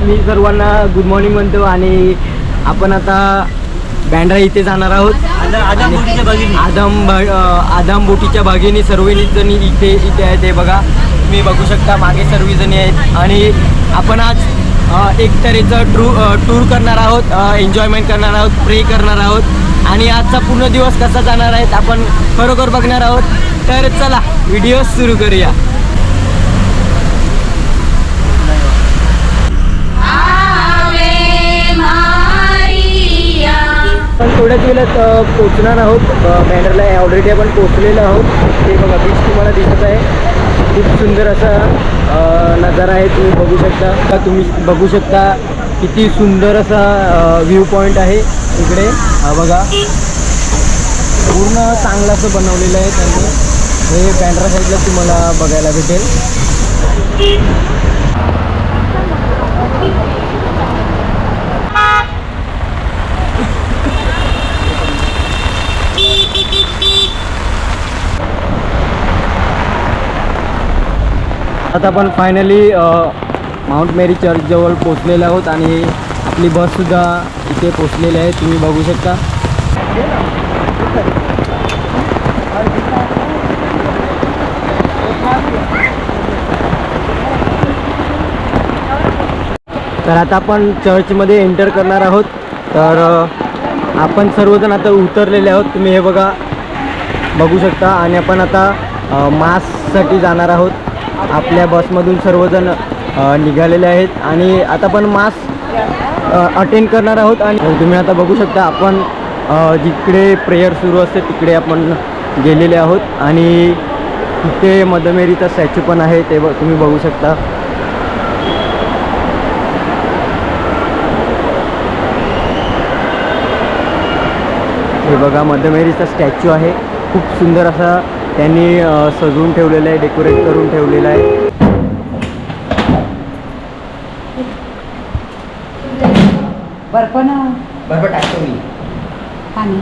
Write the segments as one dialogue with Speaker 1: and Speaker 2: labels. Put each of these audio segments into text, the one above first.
Speaker 1: मी सर्वांना good morning म्हणतो आणि आपण आता बँड्रा इथे जाणार आहोत. आदम बोटीच्या भागीने सर्वजणी इथे आहेत. हे बघा, तुम्ही बघू शकता मागे सर्वजणी आहेत आणि आपण आज एक तऱ्हेचं टूर करणार आहोत, एन्जॉयमेंट करणार आहोत, प्रे करणार आहोत आणि आजचा पूर्ण दिवस कसा जाणार आहेत आपण खरोखर बघणार आहोत. तर चला व्हिडिओ सुरू करूया. आपण थोड्याच वेळात पोचणार आहोत बँड्राला. ऑलरेडी आपण पोचलेलो आहोत. ते बघा बीच तुम्हाला दिसत आहे. खूप सुंदर असा नजारा आहे, तुम्ही बघू शकता. तुम्ही बघू शकता किती सुंदर असा व्ह्यू पॉईंट आहे इकडे. बघा पूर्ण चांगलं असं बनवलेलं आहे त्यांनी. हे बँड्रा साईडला तुम्हाला बघायला भेटेल. आता आपण फायनली माउंट मेरी चर्चजवळ पोचलेलो आहोत आणि आपली बससुद्धा इथे पोचलेली आहे, तुम्ही बघू शकता. तर आता आपण चर्चमध्ये एंटर करणार आहोत. तर आपण सर्वजण आता उतरलेले आहोत, तुम्ही हे बघू शकता. आणि आपण आता माससाठी जाणार आहोत. आपल्या बसमधून सर्वजण निघालेले आहेत आणि आता आपण मास अटेंड करणार आहोत. आणि तुम्ही आता बघू शकता आपण जिकडे प्रेयर सुरू असते तिकडे आपण गेलेले आहोत आणि तिथे मदर मेरीचा स्टॅच्यू पण आहे, ते तुम्ही बघू शकता. हे बघा मदर मेरीचा स्टॅच्यू आहे. खूप सुंदर असा त्यांनी सजवून ठेवलेलं आहे, डेकोरेट करून ठेवलेलं आहे. बर्फ टाकतो मी पाणी.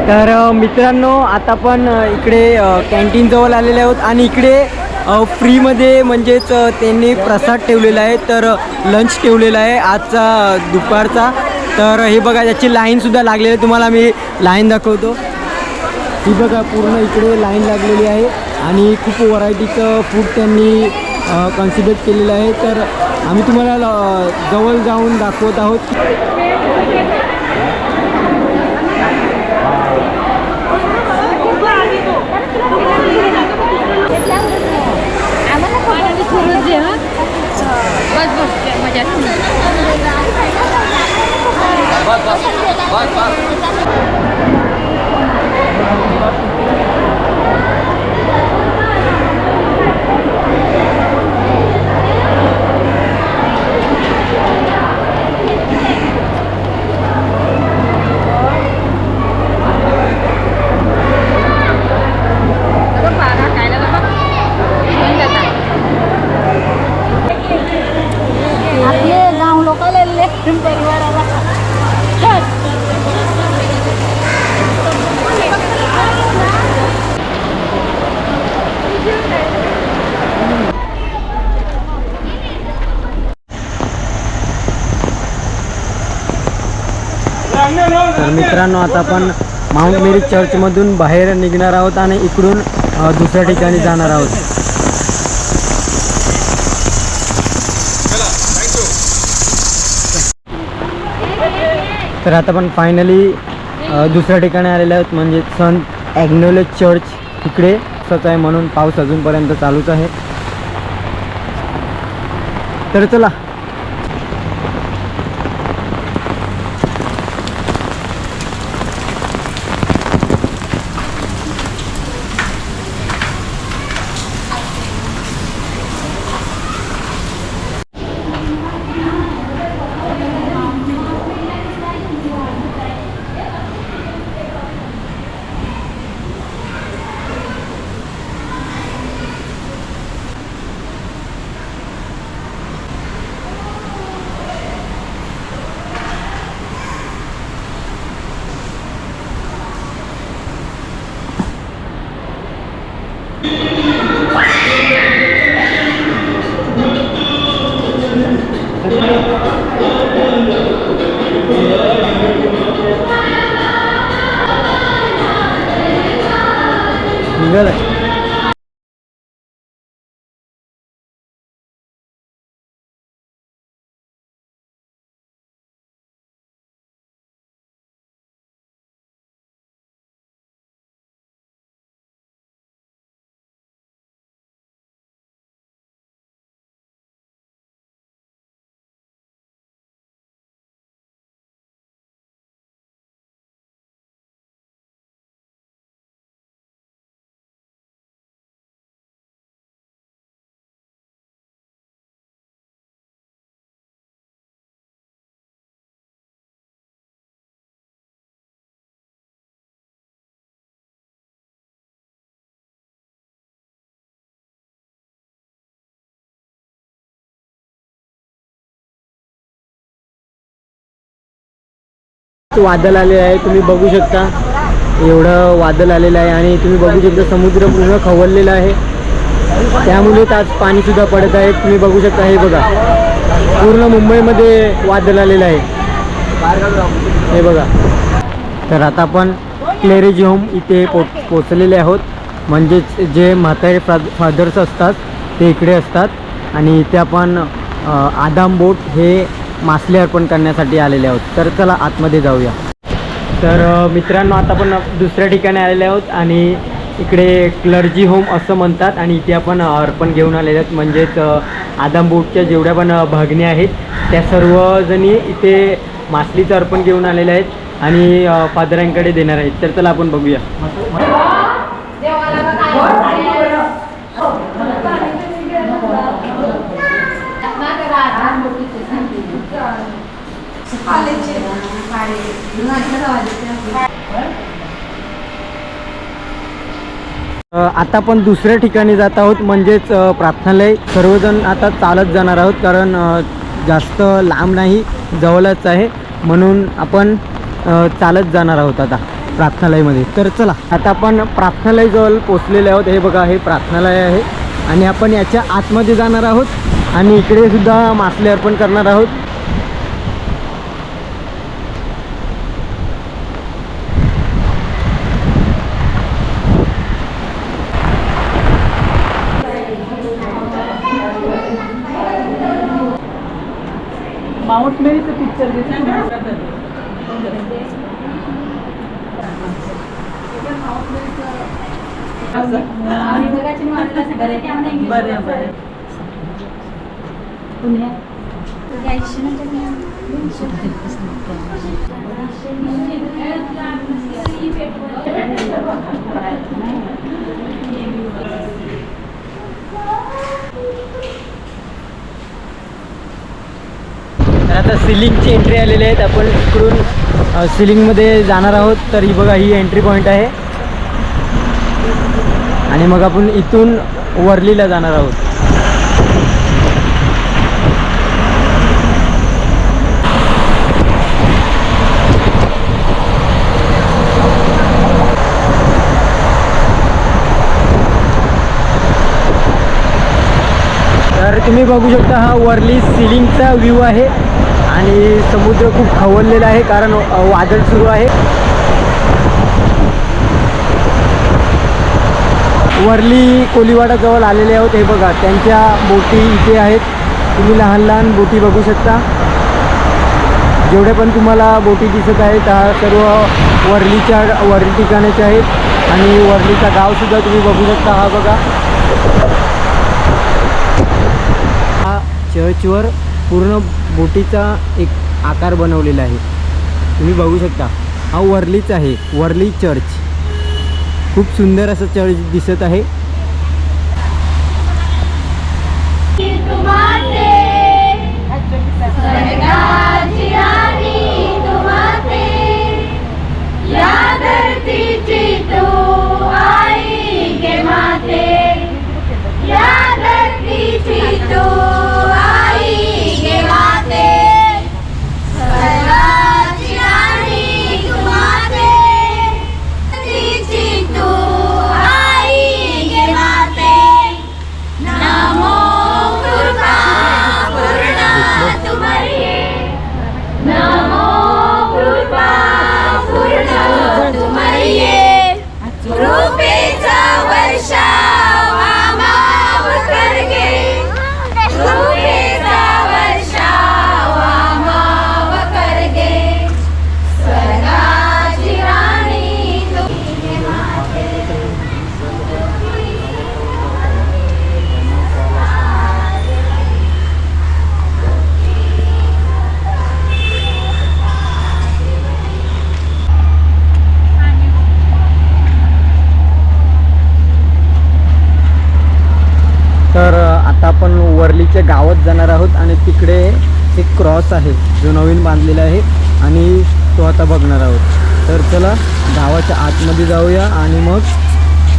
Speaker 1: तर मित्रांनो आता पण इकडे कॅन्टीन जवळ आलेले आहोत आणि इकडे फ्रीमध्ये म्हणजेच त्यांनी प्रसाद ठेवलेला आहे, तर लंच ठेवलेला आहे आजचा दुपारचा. तर हे बघा याची लाईनसुद्धा लागलेली आहे, तुम्हाला मी लाईन दाखवतो. ही बघा पूर्ण इकडे लाईन लागलेली आहे आणि खूप व्हरायटीचं फूड त्यांनी कन्सिडर केलेलं आहे. तर आम्ही तुम्हाला जवळ जाऊन दाखवत आहोत. तर मित्रांनो आता आपण माउंट मेरी चर्चमधून बाहेर निघणार आहोत आणि इकडून दुसऱ्या ठिकाणी जाणार आहोत. तर आता आपण फायनली दुसऱ्या ठिकाणी आलेले आहोत, म्हणजे संत ॲग्नोलेज चर्च. इकडे असंच आहे म्हणून पाऊस अजूनपर्यंत चालूच आहे. तर चला. निघालं. वादळ आलेलं आहे, तुम्ही बघू शकता. एवढं वादळ आलेलं आहे आणि तुम्ही बघू शकता समुद्र पूर्ण खवळलेला आहे, त्यामुळेच आज पाणीसुद्धा पडत आहे. तुम्ही बघू शकता, हे बघा पूर्ण मुंबईमध्ये वादळ आलेलं आहे, हे बघा. तर आता आपण क्लेरेज होम इथे पोचलेले आहोत. म्हणजेच जे म्हातारे फादर्स असतात ते इकडे असतात आणि इथे आपण आदाम बोट हे मासले अर्पण करण्यासाठी आलेले आहोत. तर चला आतमध्ये जाऊया. तर मित्रांनो आता आपण दुसऱ्या ठिकाणी आलेले आहोत आणि इकडे क्लर्जी होम असं म्हणतात आणि इथे आपण अर्पण घेऊन आलेले आहेत. म्हणजेच आदाम बोटच्या जेवढ्या पण भगिनी आहेत त्या सर्वजणी इथे मासलीचं अर्पण घेऊन आलेले आहेत आणि फादरांकडे देणार आहेत. तर चला आपण बघूया. आता आपण दुसऱ्या ठिकाणी जात आहोत, म्हणजेच प्रार्थनालय. सर्वजण आता चालत जाणार आहोत, कारण जास्त लांब नाही, जवळच आहे, म्हणून आपण चालत जाणार आहोत आता. प्रार्थनालयमध्ये. तर चला आता आपण प्रार्थनालयाजवळ पोचलेले आहोत. हे बघा, हे प्रार्थनालय आहे आणि आपण याच्या आतमध्ये जाणार आहोत आणि इकडे सुद्धा मासले अर्पण करणार आहोत.
Speaker 2: माउंट मेरीचं पिक्चर दिसलं. बरं बरं.
Speaker 1: तर आता सिलिंगची एंट्री आलेली आहेत. आपण इकडून सिलिंगमध्ये जाणार आहोत. तर ही बघा, ही एंट्री पॉईंट आहे आणि मग आपण इथून वर्लीला जाणार आहोत. तर तुम्ही बघू शकता, हा वर्ली सिलिंगचा व्ह्यू आहे आणि समुद्र खूप खवळलेला आहे कारण वादळ सुरू आहे. वर्ली कोलीवाडाजवळ आलेले आहोत. हे बघा, त्यांच्या बोटी इथे आहेत. तुम्ही लहान लहान बोटी बघू शकता. जेवढे पण तुम्हाला बोटी दिसत आहेत हा सर्व वर्ली ठिकाणाचे आहेत आणि वर्लीचा गावसुद्धा तुम्ही बघू शकता. हा बघा, हा चर्चवर पूर्ण बोटीचा एक आकार बनवलेला आहे. तुम्ही बघू शकता, हा वर्लीच आहे, वर्ली चर्च. खूप सुंदर असं चर्च दिसत आहे. तर आता आपण वर्लीच्या गावात जाणार आहोत आणि तिकडे एक क्रॉस आहे जो नवीन बांधलेला आहे आणि तो आता बघणार आहोत. तर चला गावाच्या आतमध्ये जाऊया आणि मग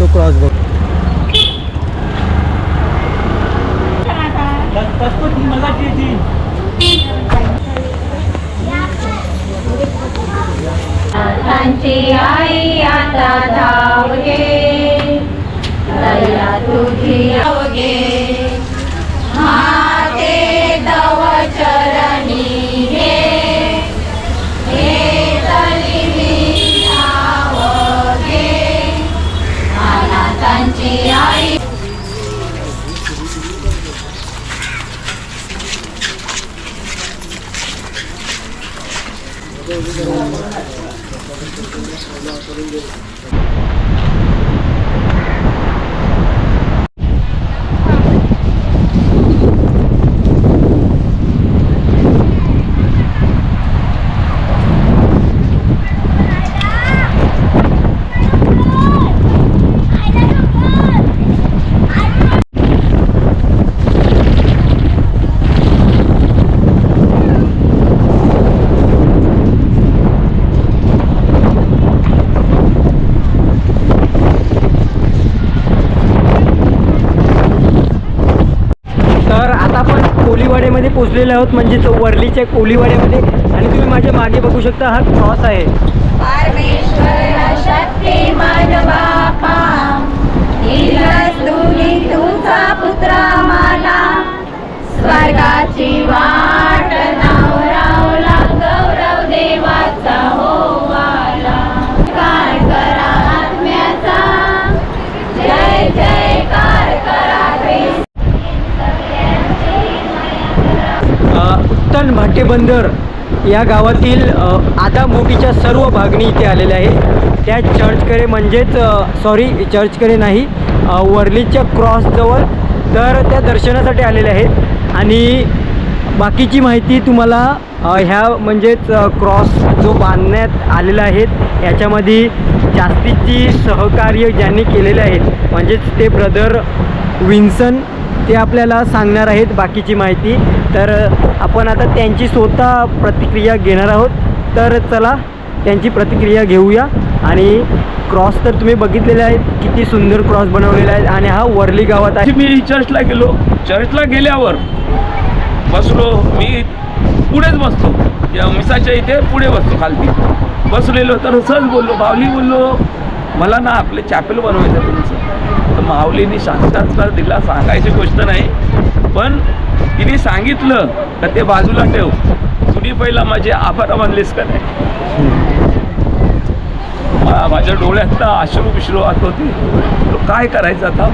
Speaker 1: तो क्रॉस बघू.
Speaker 3: आई आता धावगे, दया तुझी आवगे, हाते तव चरणी हे तली मी आवगे, अनाथांची आई.
Speaker 1: कोलीवाड्यामध्ये पोहोचलेले आहोत, म्हणजे तो वर्लीच्या कोलीवाड्यामध्ये. आणि तुम्ही माझ्या मागे बघू शकता, हा क्रॉस आहे.
Speaker 3: हे मन बापा दिलंस तुनी तुझा पुत्र मला स्वर्गाची वाट नावरावला गौरव देवाचा होवाला काय करा आत्म्याचा जय जयकार करा
Speaker 1: उत्तन भाटेबंदर या गावातील आदामोगीच्या सर्व भागणी इथे आलेल्या आहे. त्या चर्चकडे म्हणजेच चर्चकडे नाही, वर्लीच्या क्रॉसजवळ तर त्या दर्शनासाठी आलेल्या आहेत. आणि बाकीची माहिती तुम्हाला ह्या म्हणजेच क्रॉस जो बांधण्यात आलेला आहे याच्यामध्ये जास्तीची सहकार्य ज्यांनी केलेले आहेत म्हणजेच ते ब्रदर विन्सन ते आपल्याला सांगणार आहेत बाकीची माहिती. तर आपण आता त्यांची स्वतः प्रतिक्रिया घेणार आहोत. तर चला त्यांची प्रतिक्रिया घेऊया. आणि क्रॉस तर तुम्ही बघितलेले आहेत, किती सुंदर क्रॉस बनवलेला आहे. आणि हा वर्ली गावात आहे.
Speaker 4: मी चर्चला गेलो. चर्चला गेल्यावर बसलो, मी पुढेच बसतो, या मिसाच्या इथे पुढे बसतो, खालती बसलेलो. तर सहज बोललो, माऊली बोललो मला ना आपले चॅपेल बनवायचं तुमचं. तर माऊलीने शांतता दिला, सांगायची गोष्ट नाही, पण तिने सांगितलं का ते बाजूला ठेव, तुम्ही पहिला माझे आभार मानलेस का नाही. माझ्या डोळ्यात ना अश्रू आत होती. काय करायचं आता,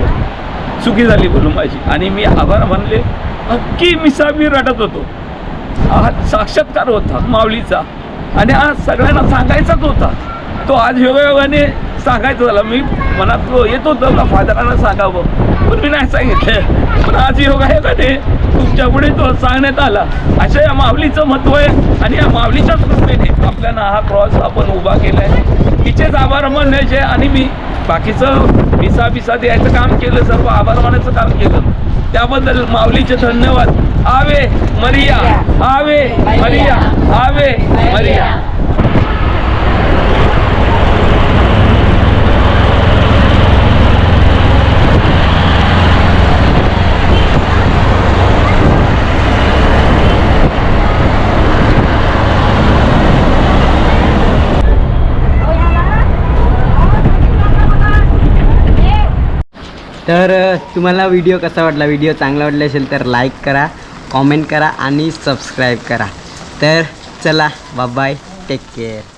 Speaker 4: चुकी झाली बोलू माझी. आणि मी आभार मानले. अख्खी मिसा मी रडत होतो. आज साक्षात्कार होता माऊलीचा आणि आज सगळ्यांना सांगायचाच होता. तो आज योगायोगाने सांगायचं झाला. मी मनात येत होतं मला फादरांना सांगावं, पण मी नाही सांगितलं. पण आज योगायोगाने तुमच्या पुढे तो सांगण्यात आला. असं या माऊलीचं महत्त्व आहे. आणि या माऊलीच्याच कृपेने आपल्याला हा क्रॉस आपण उभा केला आहे. तिचेच आभार मानायचे. आणि मी बाकीचं मिसा द्यायचं काम केलं, सर्व आभार मानायचं काम केलं. त्याबद्दल माऊलीचे धन्यवाद. आवे मरिया, आवे मरिया, आवे मरिया.
Speaker 1: तर तुम्हाला व्हिडिओ कसा वाटला, व्हिडिओ चांगला वाटला असेल तर लाईक करा, कॉमेंट करा आणि सबस्क्राईब करा. तर चला, बाय बाय, टेक केअर.